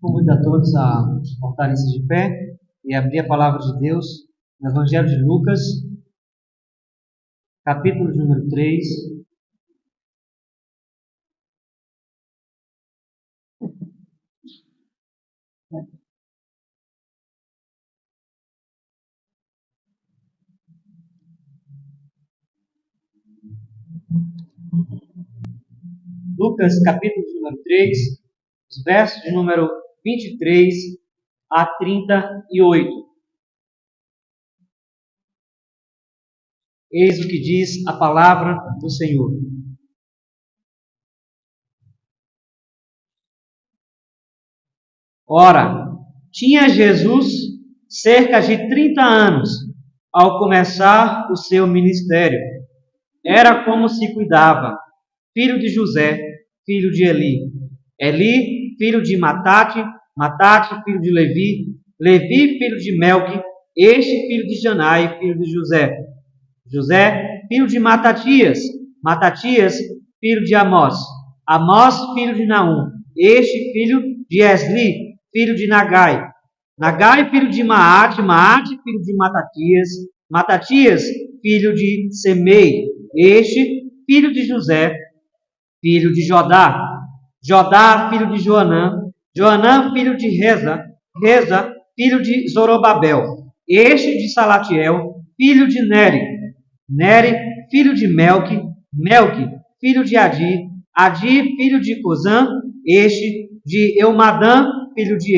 Convido a todos a portarem-se de pé e abrir a palavra de Deus no Evangelho de Lucas, capítulo de número 3. Lucas, capítulo de número 3, os versos de número 23 a 38. Eis o que diz a palavra do Senhor. Ora, tinha Jesus cerca de 30 anos ao começar o seu ministério. Era como se cuidava, filho de José, filho de Eli. Eli, filho de Matate, Matate, filho de Levi, Levi, filho de Melque, este filho de Janai, filho de José. José, filho de Matatias, Matatias, filho de Amós, Amós, filho de Naum, este filho de Esli, filho de Nagai, Nagai, filho de Maate, Maate, filho de Matatias, Matatias, filho de Semei, este filho de José, filho de Jodá, Jodá, filho de Joanã, Joanã, filho de Reza, Reza, filho de Zorobabel, este de Salatiel, filho de Neri, Neri, filho de Melque, Melque, filho de Adi, Adi, filho de Cozã, este de Eumadã, filho de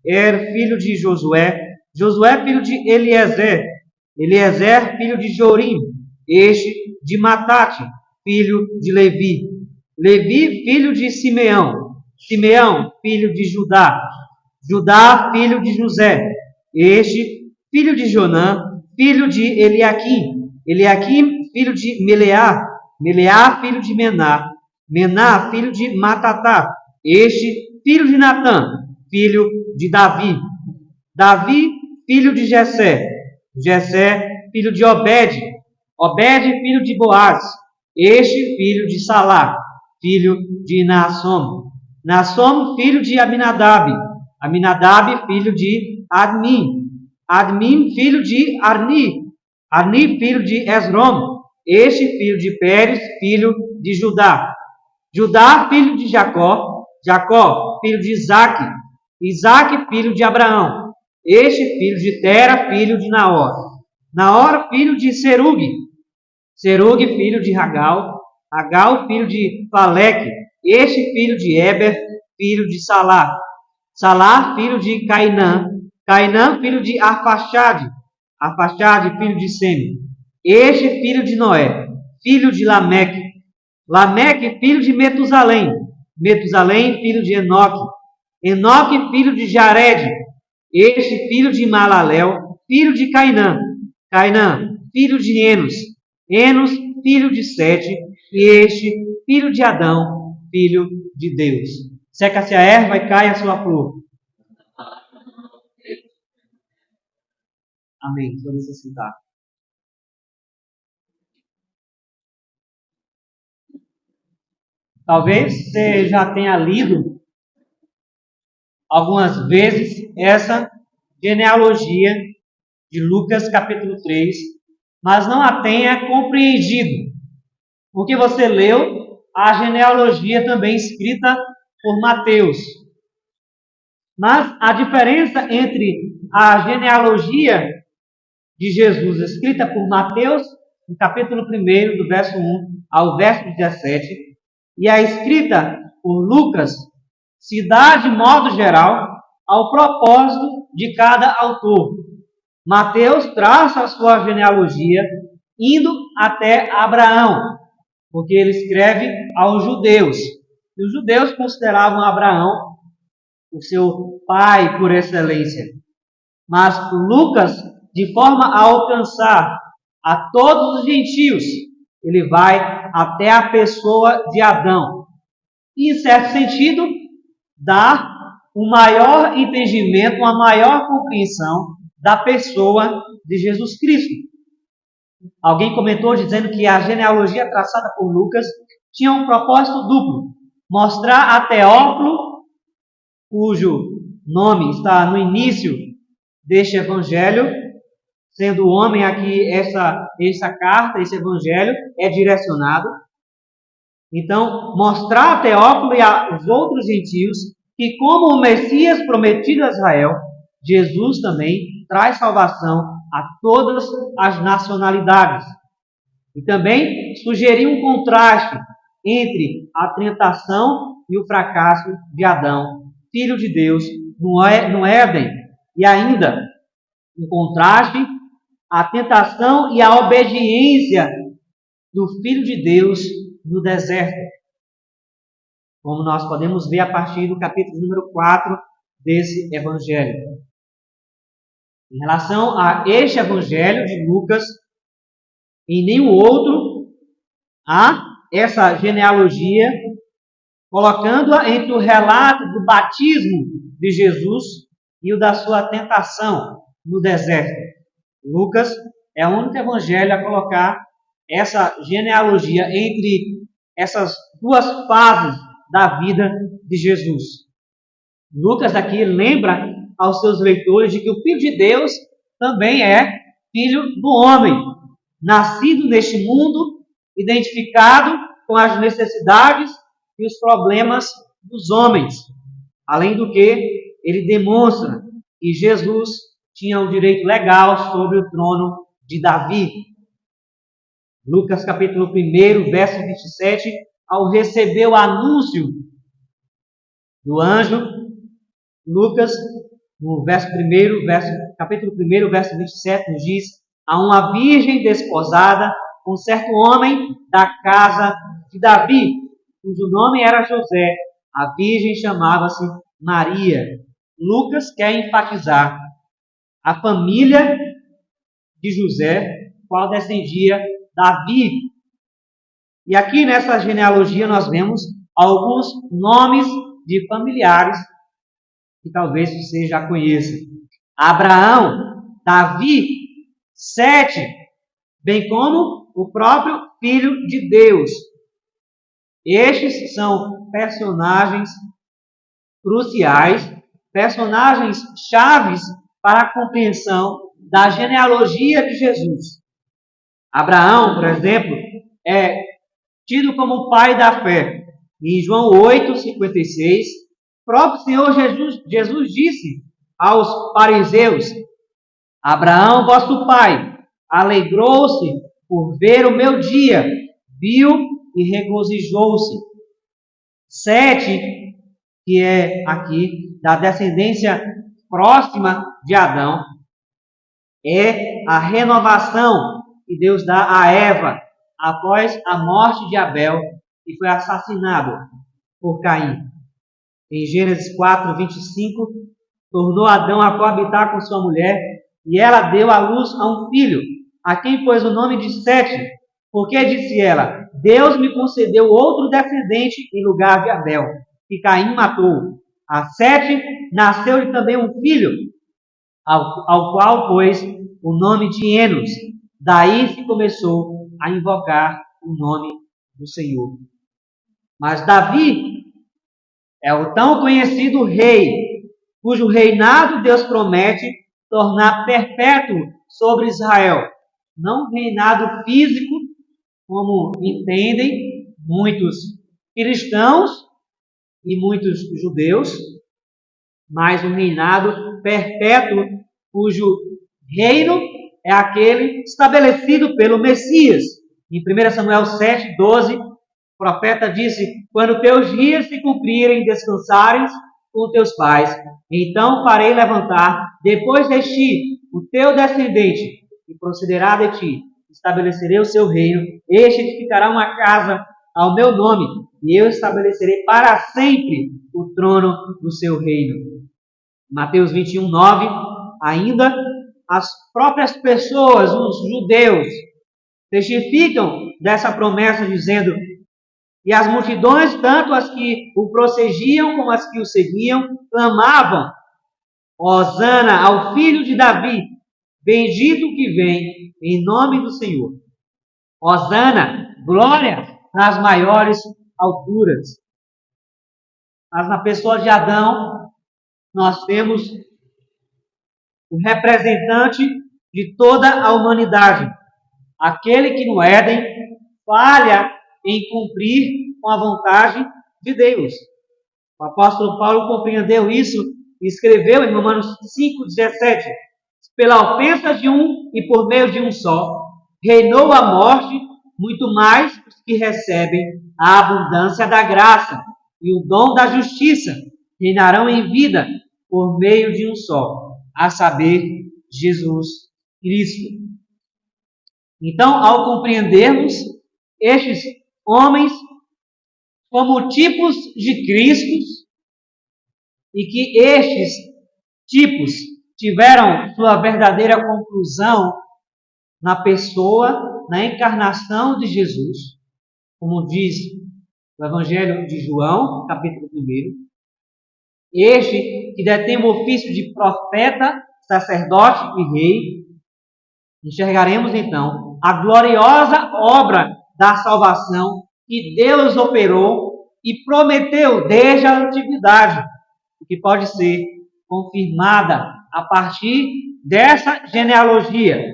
filho de Josué, Josué, filho de Eliezer, Eliezer, filho de Jorim, este de Matate, filho de Levi, Levi, filho de Simeão, Simeão, filho de Judá, Judá, filho de José, este filho de Jonã, filho de Eliaquim, Eliaquim, filho de Meleá, Meleá, filho de Mená, Mená, filho de Matatá, este filho de Natã, filho de Davi, Davi, filho de Jessé, Jessé, filho de Obed, Obed, filho de Boaz, este filho de Salá, filho de Naassom, Naassom, filho de Aminadab, Aminadab, filho de Admin, Admin, filho de Arni, Arni, filho de Esrom, este filho de Pérez, filho de Judá, Judá, filho de Jacó, Jacó, filho de Isaque, Isaque, filho de Abraão, este filho de Tera, filho de Naor, Naor, filho de Serugue, Serugue, filho de Ragal, Ragal, filho de Faleque, este filho de Eber, filho de Salá, Salá, filho de Cainã, Cainã, filho de Arfaxade, Arfaxade, filho de Seme, este filho de Noé, filho de Lameque, Lameque, filho de Metusalém, Metusalém, filho de Enoque, Enoque, filho de Jared, este filho de Malalel, filho de Cainã, Cainã, filho de Enos, Enos, filho de Sete, e este filho de Adão, filho de Deus. Seca-se a erva e cai a sua flor. Amém. Vou necessitar. Talvez você já tenha lido algumas vezes essa genealogia de Lucas capítulo 3, mas não a tenha compreendido, porque você leu a genealogia também escrita por Mateus. Mas a diferença entre a genealogia de Jesus escrita por Mateus, no capítulo 1, do verso 1 ao verso 17, e a escrita por Lucas, se dá de modo geral ao propósito de cada autor. Mateus traça a sua genealogia indo até Abraão, porque ele escreve aos judeus. E os judeus consideravam Abraão o seu pai por excelência. Mas Lucas, de forma a alcançar a todos os gentios, ele vai até a pessoa de Adão. E, em certo sentido, dá um maior entendimento, uma maior compreensão da pessoa de Jesus Cristo. Alguém comentou dizendo que a genealogia traçada por Lucas tinha um propósito duplo: mostrar a Teófilo cujo nome está no início deste evangelho, sendo o homem aqui essa carta, esse evangelho é direcionado. Então, mostrar a Teófilo e aos outros gentios que, como o Messias prometido a Israel, Jesus também traz salvação a todas as nacionalidades. E também sugerir um contraste entre a tentação e o fracasso de Adão, filho de Deus, no Éden, e ainda um contraste a tentação e a obediência do Filho de Deus no deserto, como nós podemos ver a partir do capítulo número 4 desse Evangelho. Em relação a este Evangelho de Lucas, em nenhum outro há essa genealogia, colocando-a entre o relato do batismo de Jesus e o da sua tentação no deserto. Lucas é o único evangelho a colocar essa genealogia entre essas duas fases da vida de Jesus. Lucas aqui lembra aos seus leitores de que o Filho de Deus também é filho do homem, nascido neste mundo, identificado com as necessidades e os problemas dos homens. Além do que, ele demonstra que Jesus tinha o direito legal sobre o trono de Davi. Lucas capítulo 1, verso 27, ao receber o anúncio do anjo, Lucas, no capítulo 1, verso 27, nos diz: a uma virgem desposada com certo homem da casa de Davi, cujo nome era José, a virgem chamava-se Maria. Lucas quer enfatizar a família de José, qual descendia Davi. E aqui nessa genealogia nós vemos alguns nomes de familiares que talvez você já conheça: Abraão, Davi, Sete, bem como o próprio Filho de Deus. Estes são personagens cruciais, personagens chaves para a compreensão da genealogia de Jesus. Abraão, por exemplo, é tido como o pai da fé. Em João 8,56, o próprio Senhor Jesus disse aos fariseus: Abraão, vosso pai, alegrou-se por ver o meu dia, viu e regozijou-se. Sete, que é aqui da descendência próxima de Adão, é a renovação que Deus dá a Eva após a morte de Abel, que foi assassinado por Caim. Em Gênesis 4:25, tornou Adão a coabitar com sua mulher, e ela deu à luz a um filho, a quem pôs o nome de Sete, porque disse ela: Deus me concedeu outro descendente em lugar de Abel, que Caim matou. A Sete nasceu-lhe também um filho, ao qual pôs o nome de Enos. Daí se começou a invocar o nome do Senhor. Mas Davi é o tão conhecido rei, cujo reinado Deus promete tornar perpétuo sobre Israel. Não um reinado físico, como entendem muitos cristãos e muitos judeus, mas um reinado perpétuo, cujo reino é aquele estabelecido pelo Messias. Em 1 Samuel 7:12, o profeta disse: quando teus dias se cumprirem e descansares com teus pais, então farei levantar depois de ti o teu descendente, e procederá de ti. Estabelecerei o seu reino, este edificará uma casa ao meu nome, e eu estabelecerei para sempre o trono do seu reino. Mateus 21:9, ainda as próprias pessoas, os judeus, testificam dessa promessa dizendo: e as multidões, tanto as que o prosseguiam como as que o seguiam, clamavam: Hosana ao filho de Davi, bendito o que vem em nome do Senhor. Hosana, glória nas maiores alturas. Mas na pessoa de Adão, nós temos o representante de toda a humanidade, aquele que no Éden falha em cumprir com a vontade de Deus. O apóstolo Paulo compreendeu isso e escreveu em Romanos 5,17: pela ofensa de um e por meio de um só, reinou a morte, muito mais os que recebem a abundância da graça e o dom da justiça reinarão em vida por meio de um só, a saber, Jesus Cristo. Então, ao compreendermos estes homens como tipos de Cristo, e que estes tipos tiveram sua verdadeira conclusão na pessoa, na encarnação de Jesus, como diz o Evangelho de João, capítulo 1. Este que detém o ofício de profeta, sacerdote e rei, enxergaremos então a gloriosa obra da salvação que Deus operou e prometeu desde a antiguidade, que pode ser confirmada a partir dessa genealogia.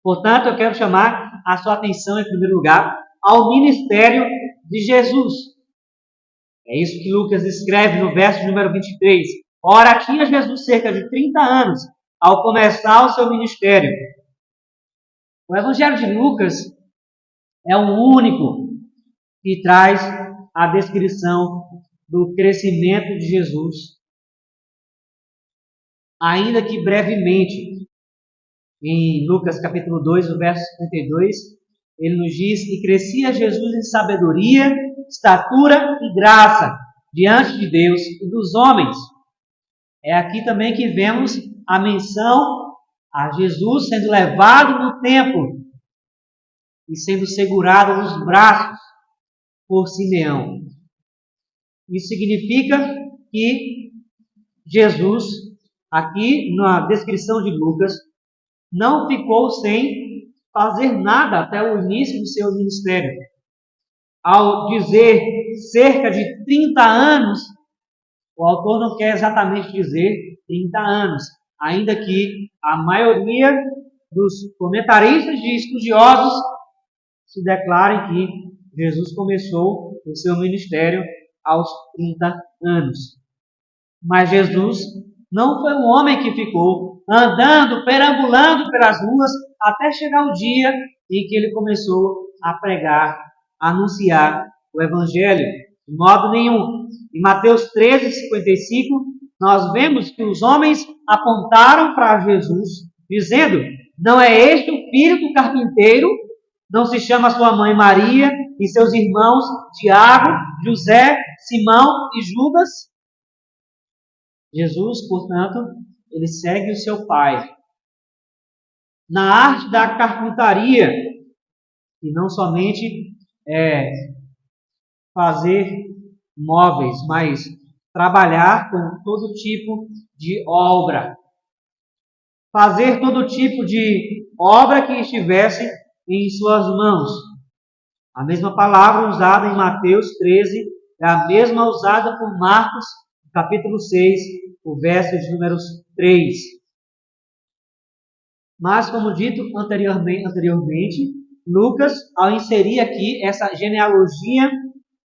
Portanto, eu quero chamar a sua atenção, em primeiro lugar, ao ministério de Jesus. É isso que Lucas escreve no verso número 23. Ora, tinha Jesus cerca de 30 anos ao começar o seu ministério. O Evangelho de Lucas é o único que traz a descrição do crescimento de Jesus, ainda que brevemente. Em Lucas capítulo 2, no verso 52, ele nos diz que crescia Jesus em sabedoria, estatura e graça diante de Deus e dos homens. É aqui também que vemos a menção a Jesus sendo levado no templo e sendo segurado nos braços por Simeão. Isso significa que Jesus, aqui na descrição de Lucas, não ficou sem fazer nada até o início do seu ministério. Ao dizer cerca de 30 anos, o autor não quer exatamente dizer 30 anos, ainda que a maioria dos comentaristas e estudiosos se declarem que Jesus começou o seu ministério aos 30 anos. Mas Jesus não foi um homem que ficou andando, perambulando pelas ruas, até chegar o dia em que ele começou a pregar, a anunciar o Evangelho. De modo nenhum. Em Mateus 13, 55, nós vemos que os homens apontaram para Jesus, dizendo: não é este o filho do carpinteiro? Não se chama sua mãe Maria e seus irmãos Tiago, José, Simão e Judas? Jesus, portanto, ele segue o seu pai na arte da carpintaria, e não somente fazer móveis, mas trabalhar com todo tipo de obra. Fazer todo tipo de obra que estivesse em suas mãos. A mesma palavra usada em Mateus 13 é a mesma usada por Marcos, capítulo 6, o verso de números 3. Mas, como dito anteriormente, Lucas, ao inserir aqui essa genealogia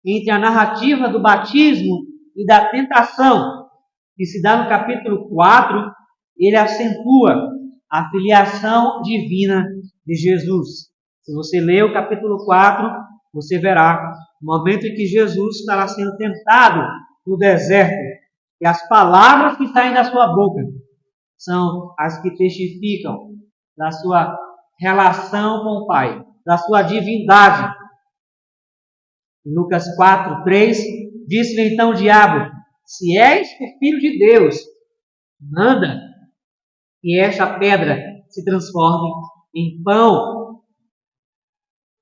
entre a narrativa do batismo e da tentação, que se dá no capítulo 4, ele acentua a filiação divina de Jesus. Se você ler o capítulo 4, você verá o momento em que Jesus estará sendo tentado no deserto, e as palavras que saem da sua boca são as que testificam da sua relação com o Pai, da sua divindade. Lucas 4, 3, disse-lhe então o diabo: se és o Filho de Deus, manda que esta pedra se transforme em pão.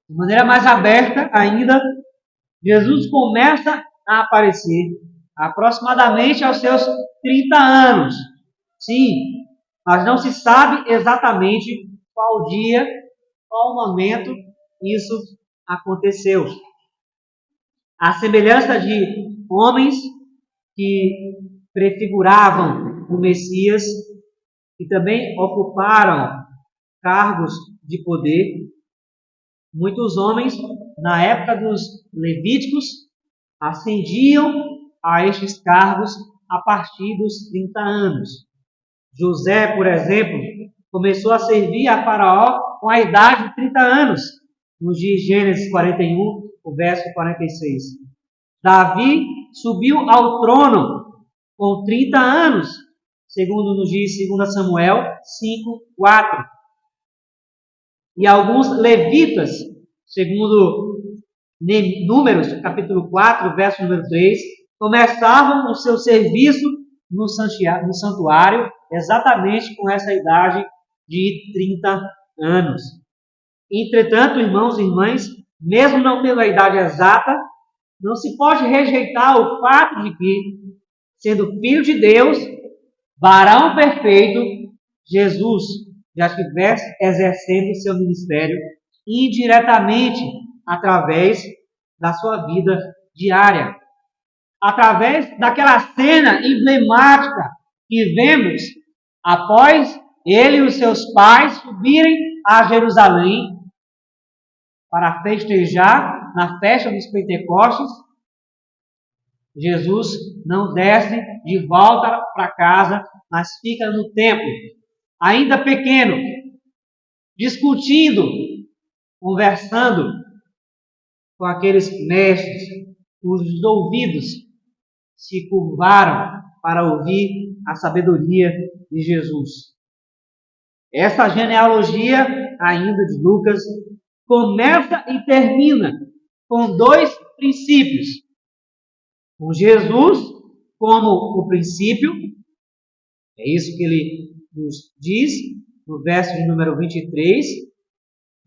De maneira mais aberta ainda, Jesus começa a aparecer aproximadamente aos seus 30 anos. Sim, mas não se sabe exatamente qual dia, qual momento isso aconteceu. A semelhança de homens que prefiguravam o Messias e também ocuparam cargos de poder. Muitos homens, na época dos Levíticos, ascendiam a estes cargos a partir dos 30 anos. José, por exemplo, começou a servir a Faraó com a idade de 30 anos, nos dias de Gênesis 41, o verso 46. Davi subiu ao trono com 30 anos, segundo nos diz 2 Samuel 5, 4. E alguns levitas, segundo Números, capítulo 4, verso número 3, começavam o seu serviço no santuário exatamente com essa idade de 30 anos. Entretanto, irmãos e irmãs, mesmo não tendo a idade exata, não se pode rejeitar o fato de que, sendo filho de Deus, varão perfeito, Jesus já estivesse exercendo seu ministério indiretamente através da sua vida diária. Através daquela cena emblemática que vemos após ele e os seus pais subirem a Jerusalém para festejar na festa dos Pentecostes, Jesus não desce de volta para casa, mas fica no templo, ainda pequeno, discutindo, conversando com aqueles mestres cujos ouvidos se curvaram para ouvir a sabedoria de Jesus. Essa genealogia, ainda de Lucas, começa e termina com dois princípios. Com Jesus como o princípio, é isso que ele nos diz no verso de número 23,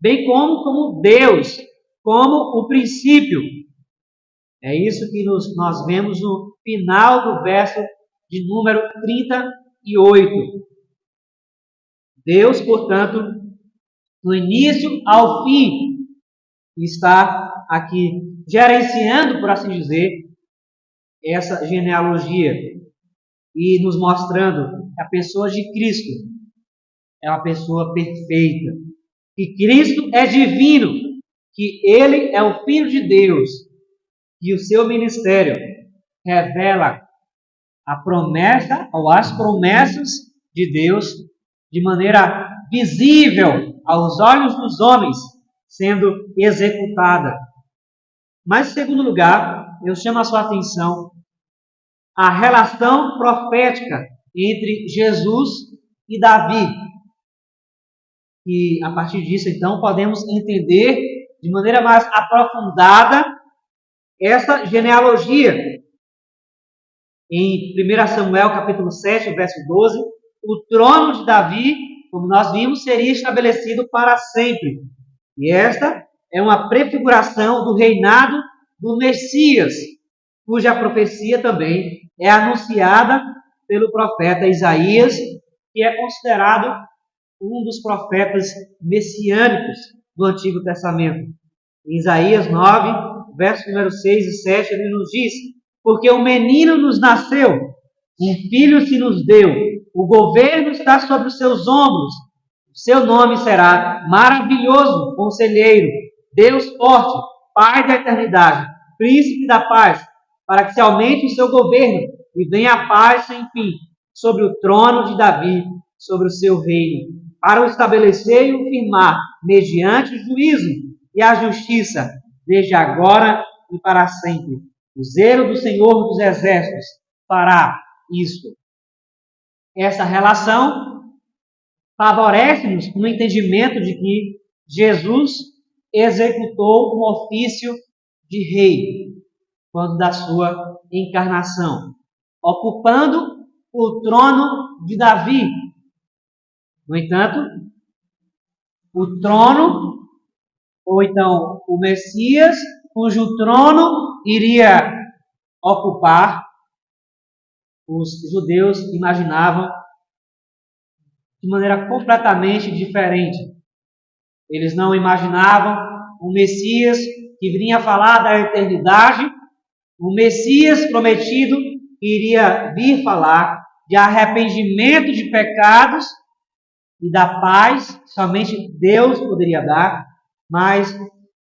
bem como Deus, como o princípio. É isso que nós vemos no final do verso de número 38. Deus, portanto, do início ao fim, está aqui gerenciando, por assim dizer, essa genealogia e nos mostrando que a pessoa de Cristo é uma pessoa perfeita, que Cristo é divino, que Ele é o Filho de Deus, e o seu ministério revela a promessa ou as promessas de Deus de maneira visível aos olhos dos homens, sendo executada. Mas, em segundo lugar, eu chamo a sua atenção a relação profética entre Jesus e Davi. E, a partir disso, então, podemos entender de maneira mais aprofundada essa genealogia. Em 1 Samuel, capítulo 7, verso 12, o trono de Davi, como nós vimos, seria estabelecido para sempre. E esta é uma prefiguração do reinado do Messias, cuja profecia também é anunciada pelo profeta Isaías, que é considerado um dos profetas messiânicos do Antigo Testamento. Em Isaías 9, verso número 6 e 7, ele nos diz: porque um menino nos nasceu, um filho se nos deu, o governo está sobre os seus ombros, o seu nome será Maravilhoso Conselheiro, Deus Forte, Pai da Eternidade, Príncipe da Paz, para que se aumente o seu governo e venha a paz sem fim sobre o trono de Davi, sobre o seu reino, para o estabelecer e o firmar mediante o juízo e a justiça, desde agora e para sempre. O zelo do Senhor dos Exércitos fará isto. Essa relação favorece-nos no entendimento de que Jesus executou um ofício de rei quando da sua encarnação, ocupando o trono de Davi. No entanto, o trono, ou então o Messias, cujo trono iria ocupar, os judeus imaginavam de maneira completamente diferente. Eles não imaginavam o Messias que vinha falar da eternidade, o Messias prometido iria vir falar de arrependimento de pecados e da paz, somente Deus poderia dar, mas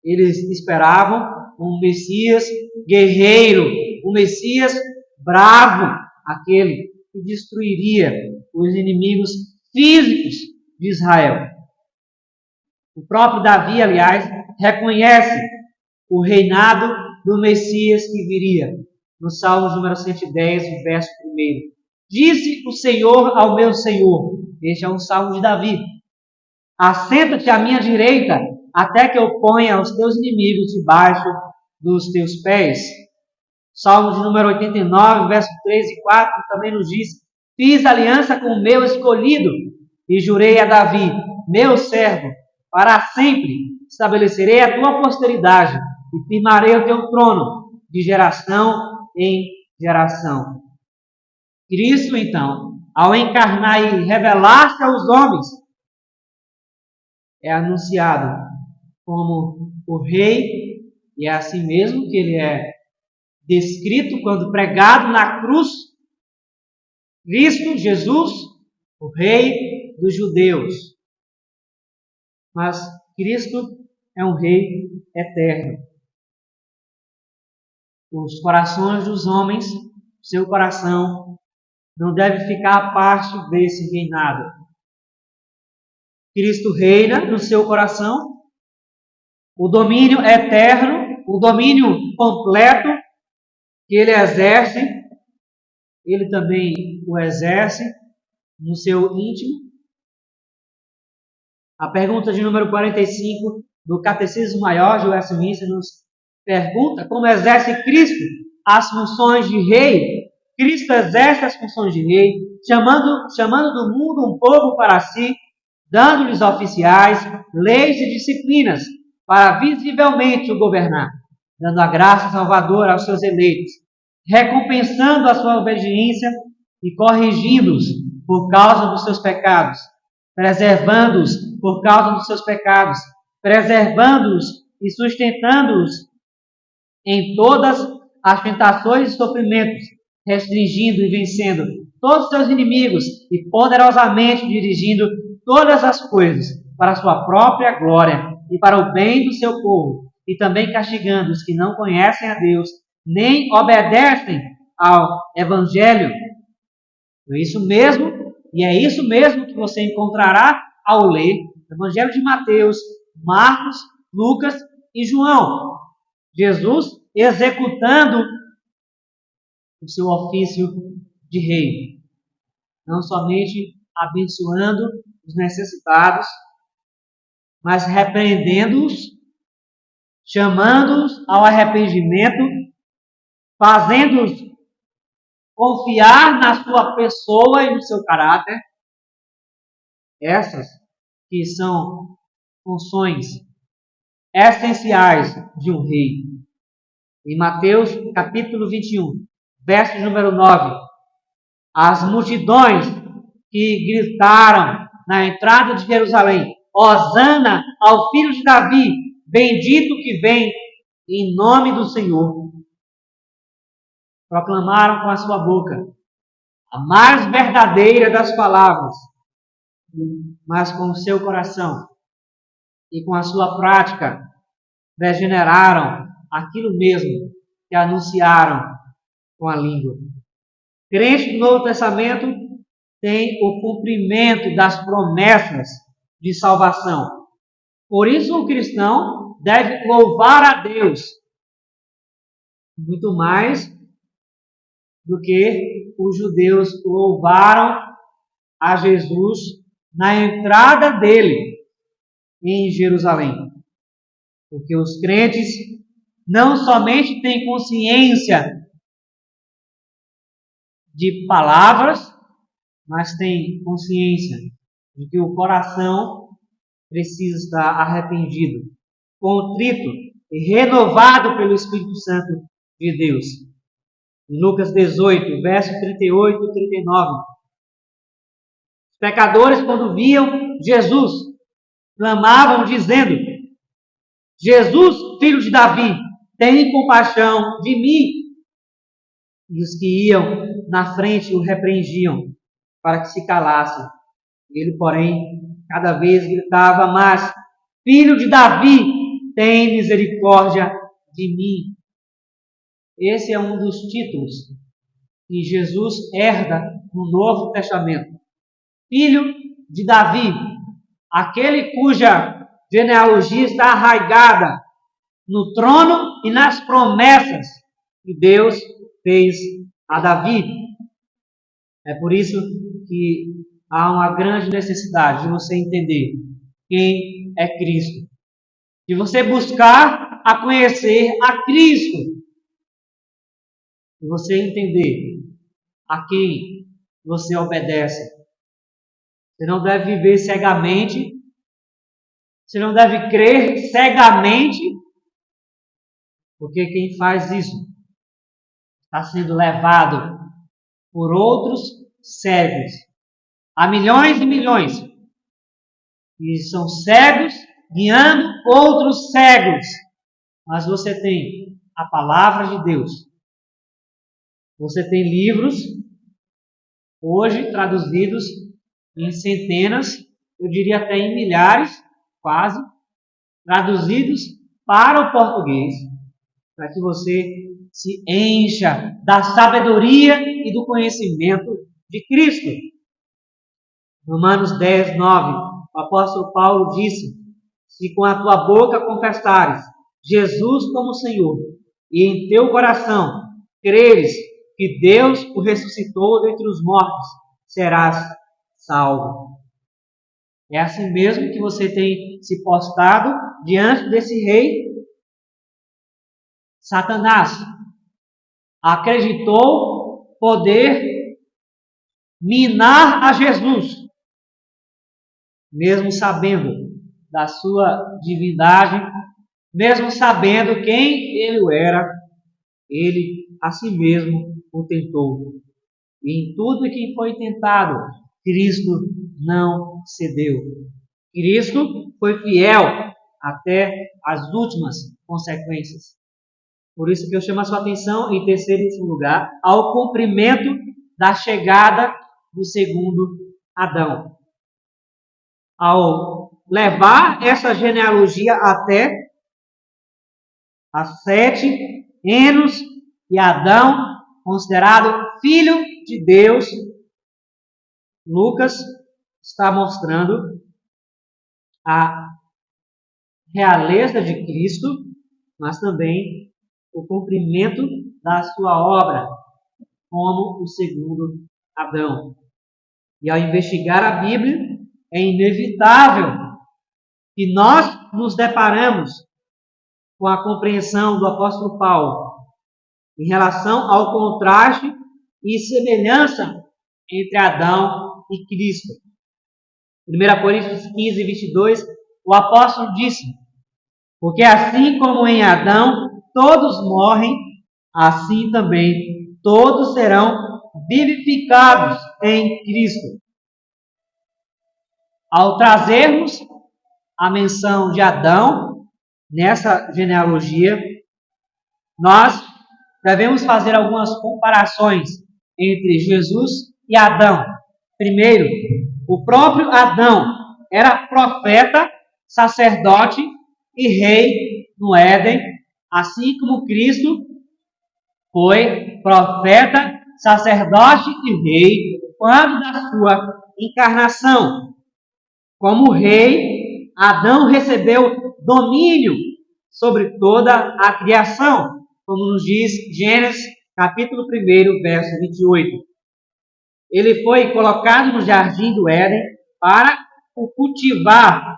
eles esperavam um Messias guerreiro, um Messias bravo, aquele que destruiria os inimigos físicos de Israel. O próprio Davi, aliás, reconhece o reinado do Messias que viria. No Salmo número 110, verso 1. Disse o Senhor ao meu Senhor. Este é um salmo de Davi. Assenta-te à minha direita, até que eu ponha os teus inimigos debaixo dos teus pés. Salmo de número 89, verso 3 e 4, também nos diz: fiz aliança com o meu escolhido, e jurei a Davi, meu servo, para sempre estabelecerei a tua posteridade, e firmarei o teu trono, de geração em geração. Cristo, então, ao encarnar e revelar-se aos homens, é anunciado como o Rei, e é assim mesmo que ele é descrito quando pregado na cruz. Cristo, Jesus, o Rei dos judeus. Mas Cristo é um Rei eterno. Os corações dos homens, seu coração, não deve ficar à parte desse reinado. Cristo reina no seu coração. O domínio eterno, o domínio completo que ele exerce, ele também o exerce no seu íntimo. A pergunta de número 45 do Catecismo Maior de Westminster nos pergunta como exerce Cristo as funções de rei. Cristo exerce as funções de rei, chamando do mundo um povo para si, dando-lhes oficiais, leis e disciplinas para visivelmente o governar, dando a graça salvadora aos seus eleitos, recompensando a sua obediência e corrigindo-os por causa dos seus pecados, preservando-os por causa dos seus pecados, preservando-os e sustentando-os em todas as tentações e sofrimentos, restringindo e vencendo todos os seus inimigos e poderosamente dirigindo todas as coisas para a sua própria glória e para o bem do seu povo, e também castigando os que não conhecem a Deus, nem obedecem ao Evangelho. É isso mesmo, e é isso mesmo que você encontrará ao ler o Evangelho de Mateus, Marcos, Lucas e João. Jesus executando o seu ofício de rei, não somente abençoando os necessitados, mas repreendendo-os, chamando-os ao arrependimento, fazendo-os confiar na sua pessoa e no seu caráter. Essas que são funções essenciais de um rei. Em Mateus capítulo 21, verso número 9, as multidões que gritaram na entrada de Jerusalém: Hosana ao filho de Davi, bendito que vem em nome do Senhor. Proclamaram com a sua boca a mais verdadeira das palavras, mas com o seu coração e com a sua prática degeneraram aquilo mesmo que anunciaram com a língua. Crente do Novo Testamento tem o cumprimento das promessas de salvação. Por isso o cristão deve louvar a Deus muito mais do que os judeus louvaram a Jesus na entrada dele em Jerusalém. Porque os crentes não somente têm consciência de palavras, mas têm consciência de que o coração precisa estar arrependido, contrito e renovado pelo Espírito Santo de Deus. Em Lucas 18, versos 38 e 39. Os pecadores, quando viam Jesus, clamavam dizendo: Jesus, filho de Davi, tem compaixão de mim. E os que iam na frente o repreendiam para que se calasse. Ele, porém, cada vez gritava mais: Filho de Davi, tem misericórdia de mim. Esse é um dos títulos que Jesus herda no Novo Testamento. Filho de Davi, aquele cuja genealogia está arraigada no trono e nas promessas que Deus fez a Davi. É por isso que há uma grande necessidade de você entender quem é Cristo, de você buscar a conhecer a Cristo, de você entender a quem você obedece. Você não deve viver cegamente, você não deve crer cegamente, porque quem faz isso está sendo levado por outros cegos. Há milhões e milhões que são cegos guiando outros cegos. Mas você tem a palavra de Deus. Você tem livros, hoje traduzidos em centenas, eu diria até em milhares, quase, traduzidos para o português, para que você se encha da sabedoria e do conhecimento de Cristo. Romanos 10, 9, o apóstolo Paulo disse: se com a tua boca confessares Jesus como Senhor, e em teu coração creres que Deus o ressuscitou dentre os mortos, serás salvo. É assim mesmo que você tem se postado diante desse rei? Satanás acreditou poder minar a Jesus, mesmo sabendo da sua divindade, mesmo sabendo quem ele era, ele a si mesmo o tentou. E em tudo que foi tentado, Cristo não cedeu. Cristo foi fiel até as últimas consequências. Por isso que eu chamo a sua atenção, em terceiro lugar, ao cumprimento da chegada do segundo Adão. Ao levar essa genealogia até as 7 Enos e Adão, considerado filho de Deus, Lucas está mostrando a realeza de Cristo, mas também o cumprimento da sua obra como o segundo Adão. E ao investigar a Bíblia, é inevitável que nós nos deparamos com a compreensão do apóstolo Paulo em relação ao contraste e semelhança entre Adão e Cristo. 1 Coríntios 15, 22, o apóstolo disse: porque assim como em Adão todos morrem, assim também todos serão vivificados em Cristo. Ao trazermos a menção de Adão nessa genealogia, nós devemos fazer algumas comparações entre Jesus e Adão. Primeiro, o próprio Adão era profeta, sacerdote e rei no Éden, assim como Cristo foi profeta, sacerdote e rei quando da sua encarnação. Como rei, Adão recebeu domínio sobre toda a criação, como nos diz Gênesis, capítulo 1, verso 28. Ele foi colocado no jardim do Éden para o cultivar,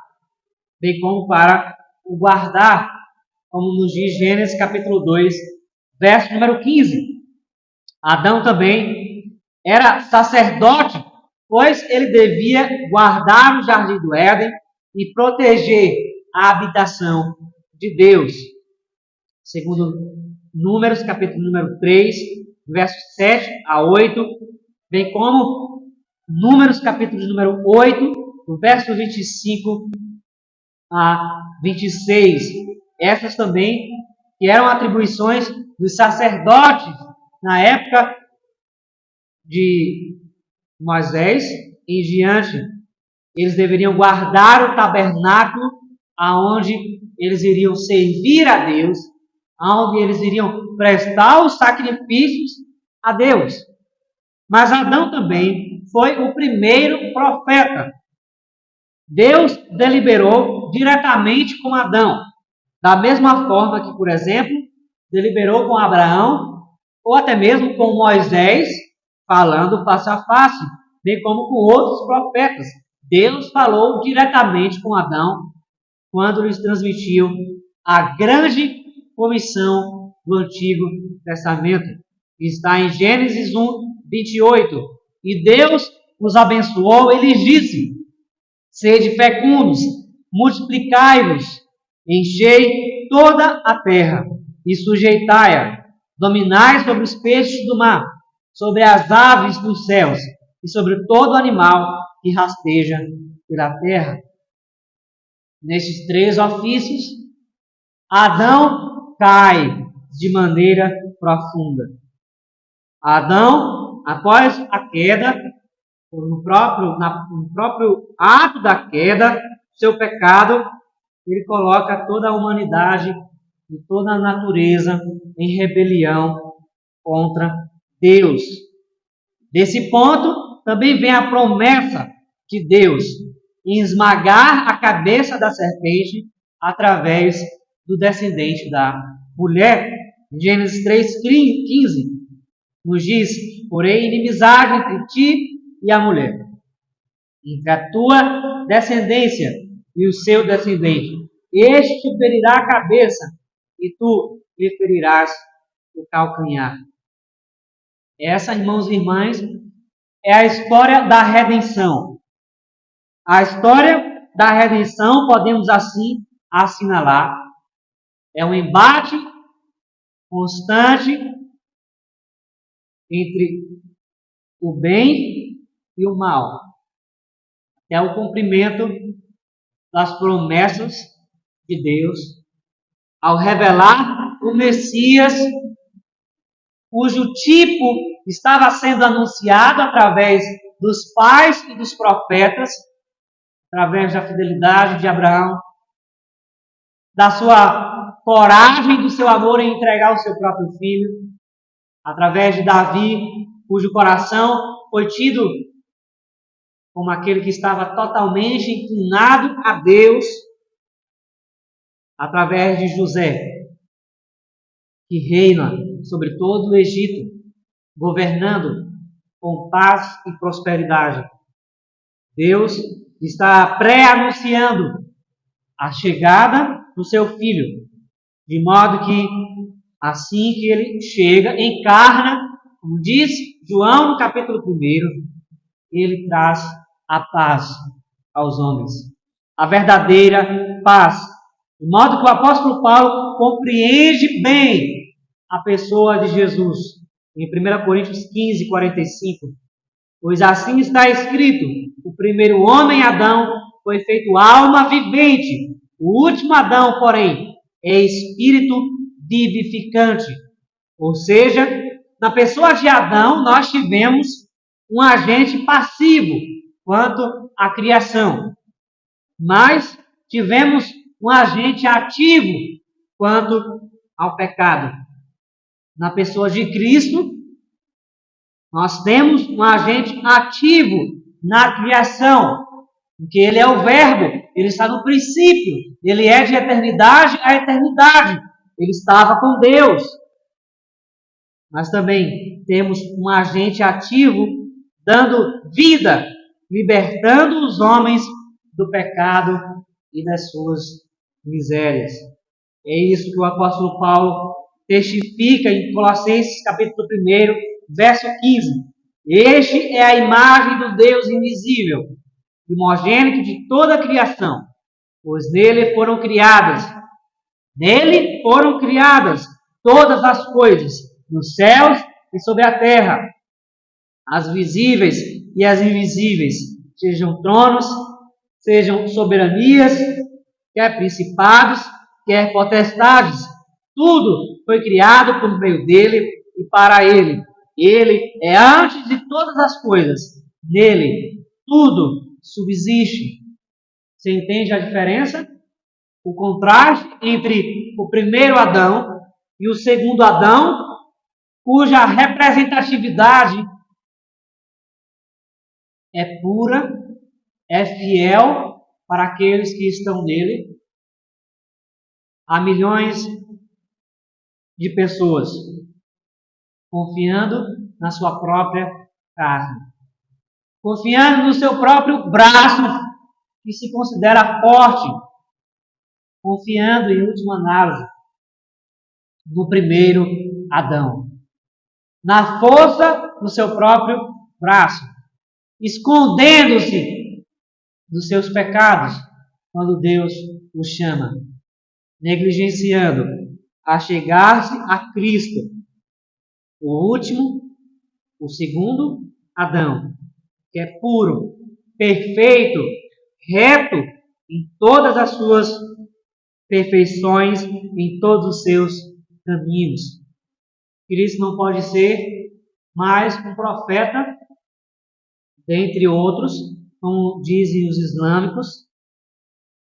bem como para o guardar, como nos diz Gênesis, capítulo 2, verso número 15. Adão também era sacerdote, pois ele devia guardar o jardim do Éden e proteger a habitação de Deus. Segundo Números, capítulo número 3, versos 7 a 8, bem como Números, capítulo número 8, do verso 25 a 26. Essas também que eram atribuições dos sacerdotes na época de Moisés em diante, eles deveriam guardar o tabernáculo, aonde eles iriam servir a Deus, aonde eles iriam prestar os sacrifícios a Deus. Mas Adão também foi o primeiro profeta. Deus deliberou diretamente com Adão, da mesma forma que, por exemplo, deliberou com Abraão, ou até mesmo com Moisés, falando face a face, bem como com outros profetas. Deus falou diretamente com Adão quando lhes transmitiu a grande comissão do Antigo Testamento, que está em Gênesis 1, 28. E Deus os abençoou e lhes disse: sede fecundos, multiplicai-vos, enchei toda a terra e sujeitai-a, dominai sobre os peixes do mar, sobre as aves dos céus e sobre todo animal que rasteja pela terra. Nestes 3 ofícios, Adão cai de maneira profunda. Adão, após a queda, no próprio ato da queda, seu pecado, ele coloca toda a humanidade e toda a natureza em rebelião contra Deus. Desse ponto, também vem a promessa de Deus em esmagar a cabeça da serpente através do descendente da mulher. Gênesis 3,15 nos diz: porém, inimizade entre ti e a mulher, entre a tua descendência e o seu descendente. Este te ferirá a cabeça e tu lhe ferirás o calcanhar. Essa, irmãos e irmãs, é a história da redenção. A história da redenção, podemos assim assinalar, é um embate constante entre o bem e o mal, até o cumprimento das promessas de Deus, ao revelar o Messias, cujo tipo estava sendo anunciado através dos pais e dos profetas, através da fidelidade de Abraão, da sua coragem, do seu amor em entregar o seu próprio filho, através de Davi, cujo coração foi tido como aquele que estava totalmente inclinado a Deus, através de José, que reina sobre todo o Egito, governando com paz e prosperidade. Deus está pré-anunciando a chegada do seu Filho, de modo que, assim que ele chega, encarna, como diz João no capítulo 1, ele traz a paz aos homens, a verdadeira paz. De modo que o apóstolo Paulo compreende bem a pessoa de Jesus. Em 1 Coríntios 15, 45. Pois assim está escrito: o primeiro homem, Adão, foi feito alma vivente. O último Adão, porém, é espírito vivificante. Ou seja, na pessoa de Adão, nós tivemos um agente passivo quanto à criação, mas tivemos um agente ativo quanto ao pecado. Na pessoa de Cristo, nós temos um agente ativo na criação, porque Ele é o Verbo, Ele está no princípio, Ele é de eternidade a eternidade, Ele estava com Deus. Mas também temos um agente ativo dando vida, libertando os homens do pecado e das suas misérias. É isso que o apóstolo Paulo testifica em Colossenses capítulo 1, verso 15. Este é a imagem do Deus invisível, primogênito de toda a criação, pois nele foram criadas todas as coisas, nos céus e sobre a terra, as visíveis e as invisíveis, sejam tronos, sejam soberanias, quer principados, quer potestades. Tudo foi criado por meio dele e para Ele. Ele é antes de todas as coisas. Nele, tudo subsiste. Você entende a diferença? O contraste entre o primeiro Adão e o segundo Adão, cuja representatividade é pura, é fiel para aqueles que estão nele. Há milhões de pessoas confiando na sua própria carne, confiando no seu próprio braço, que se considera forte, confiando, em última análise, no primeiro Adão, na força do seu próprio braço, escondendo-se dos seus pecados quando Deus o chama, negligenciando a chegar-se a Cristo, o último, o segundo Adão, que é puro, perfeito, reto em todas as suas perfeições, em todos os seus caminhos. Cristo não pode ser mais um profeta, dentre outros, como dizem os islâmicos,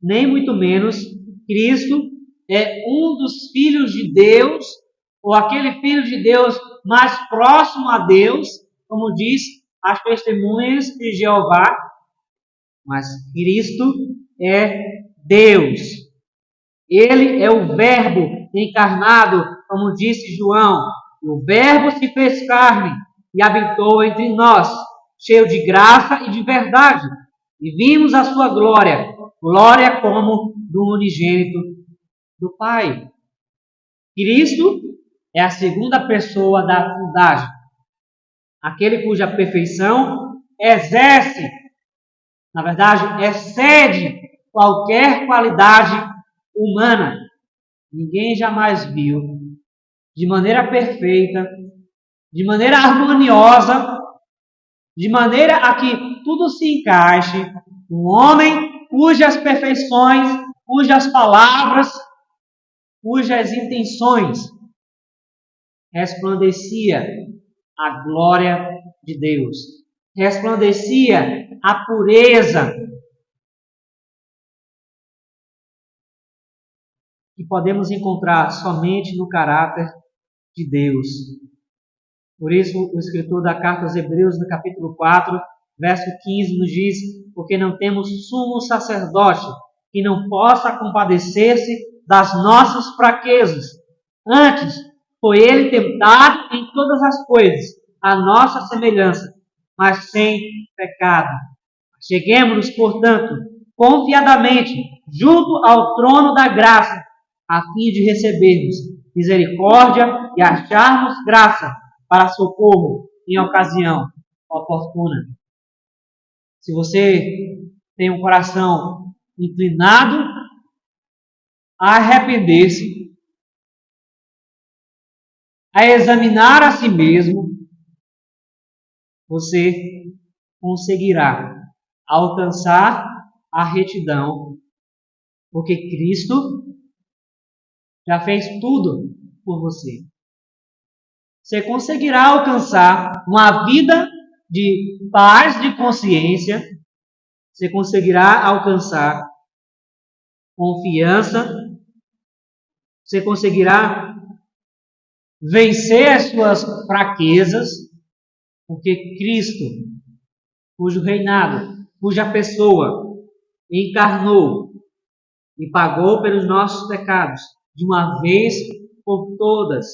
nem muito menos Cristo é um dos filhos de Deus, ou aquele filho de Deus mais próximo a Deus, como diz as testemunhas de Jeová, mas Cristo é Deus. Ele é o Verbo encarnado, como disse João. O Verbo se fez carne e habitou entre nós, cheio de graça e de verdade. E vimos a sua glória, glória como do unigênito do Pai. Cristo é a segunda pessoa da Trindade, aquele cuja perfeição exerce, na verdade, excede qualquer qualidade humana. Ninguém jamais viu de maneira perfeita, de maneira harmoniosa, de maneira a que tudo se encaixe, um homem cujas perfeições, cujas palavras, cujas intenções resplandecia a glória de Deus, resplandecia a pureza que podemos encontrar somente no caráter de Deus. Por isso, o escritor da carta aos Hebreus, no capítulo 4, verso 15, nos diz: porque não temos sumo sacerdote que não possa compadecer-se das nossas fraquezas. Antes, foi ele tentado em todas as coisas, a nossa semelhança, mas sem pecado. Cheguemos-nos, portanto, confiadamente junto ao trono da graça, a fim de recebermos misericórdia e acharmos graça para socorro em ocasião oportuna. Se você tem um coração inclinado a arrepender-se, a examinar a si mesmo, você conseguirá alcançar a retidão, porque Cristo já fez tudo por você. Você conseguirá alcançar uma vida de paz de consciência, você conseguirá alcançar confiança, você conseguirá vencer as suas fraquezas, porque Cristo, cujo reinado, cuja pessoa encarnou e pagou pelos nossos pecados de uma vez por todas,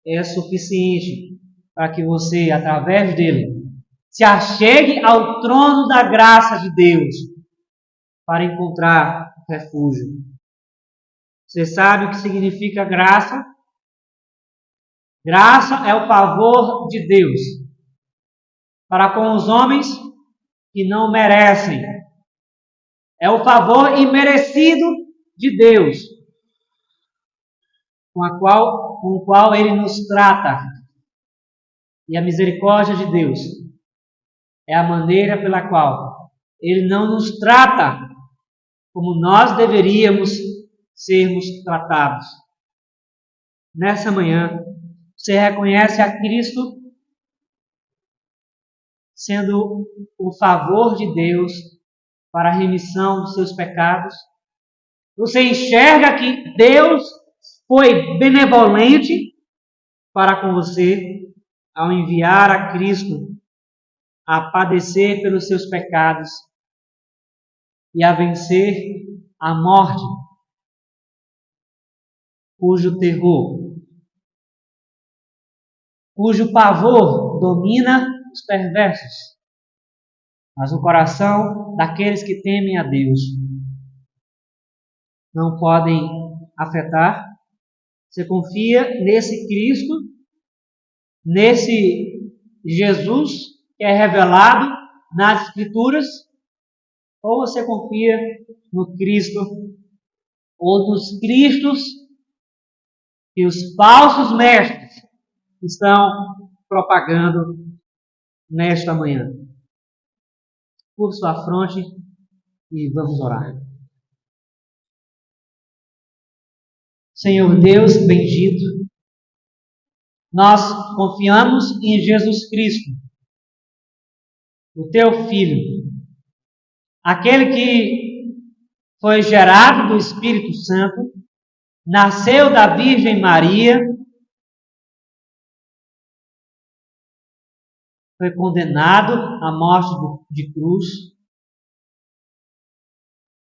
é suficiente para que você, através dele, se achegue ao trono da graça de Deus para encontrar refúgio. Você sabe o que significa graça? Graça é o favor de Deus para com os homens que não merecem. É o favor imerecido de Deus com o qual Ele nos trata. E a misericórdia de Deus é a maneira pela qual Ele não nos trata como nós deveríamos sermos tratados. Nessa manhã, Você reconhece a Cristo sendo o favor de Deus para a remissão dos seus pecados? Você enxerga que Deus foi benevolente para com você ao enviar a Cristo a padecer pelos seus pecados e a vencer a morte, cujo terror, cujo pavor domina os perversos, mas o coração daqueles que temem a Deus não podem afetar. Você confia nesse Cristo, nesse Jesus que é revelado nas Escrituras, ou você confia no Cristo ou nos Cristos que os falsos mestres estão propagando nesta manhã? Por sua fronte e vamos orar. Senhor Deus bendito, nós confiamos em Jesus Cristo, o Teu Filho, aquele que foi gerado do Espírito Santo, nasceu da Virgem Maria, foi condenado à morte de cruz,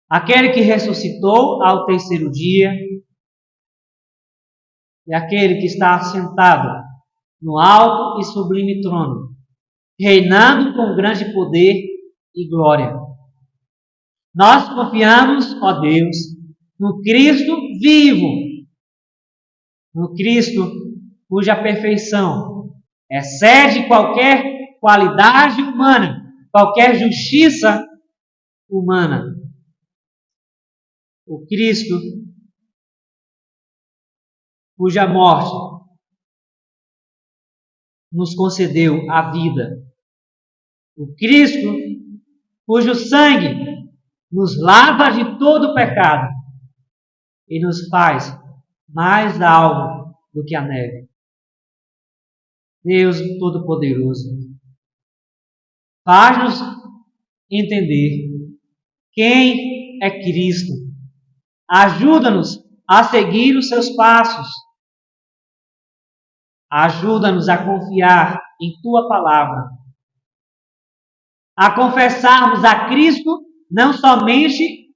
aquele que ressuscitou ao terceiro dia, e aquele que está assentado no alto e sublime trono, reinando com grande poder e glória. Nós confiamos, ó Deus, no Cristo vivo, no Cristo cuja perfeição excede qualquer qualidade humana, qualquer justiça humana. O Cristo cuja morte nos concedeu a vida. O Cristo cujo sangue nos lava de todo pecado e nos faz mais alvo do que a neve. Deus Todo-Poderoso, faz-nos entender quem é Cristo. Ajuda-nos a seguir os seus passos. Ajuda-nos a confiar em Tua Palavra, a confessarmos a Cristo não somente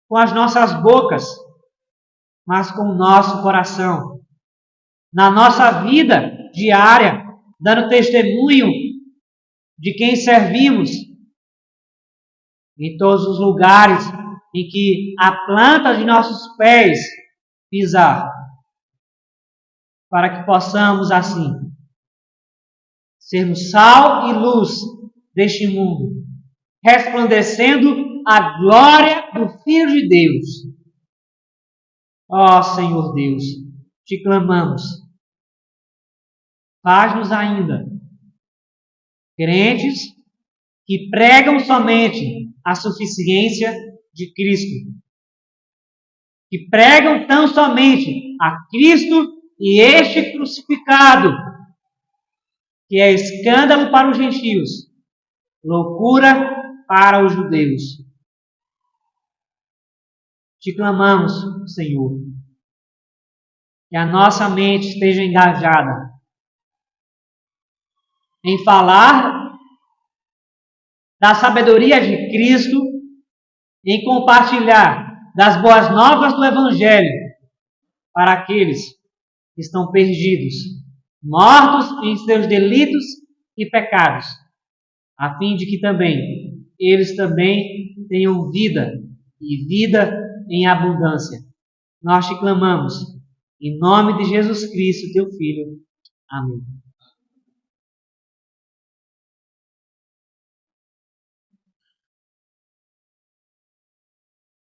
com as nossas bocas, mas com o nosso coração, na nossa vida diária, dando testemunho de quem servimos, em todos os lugares em que a planta de nossos pés pisar, para que possamos, assim, sermos sal e luz deste mundo, resplandecendo a glória do Filho de Deus. Ó Senhor Deus, te clamamos, faz-nos ainda crentes que pregam somente a suficiência de Cristo, que pregam tão somente a Cristo e este crucificado, que é escândalo para os gentios, loucura para os judeus. Te clamamos, Senhor, que a nossa mente esteja engajada em falar da sabedoria de Cristo, em compartilhar das boas novas do Evangelho para aqueles que estão perdidos, mortos em seus delitos e pecados, a fim de que também eles também tenham vida e vida em abundância. Nós te clamamos em nome de Jesus Cristo, teu Filho. Amém.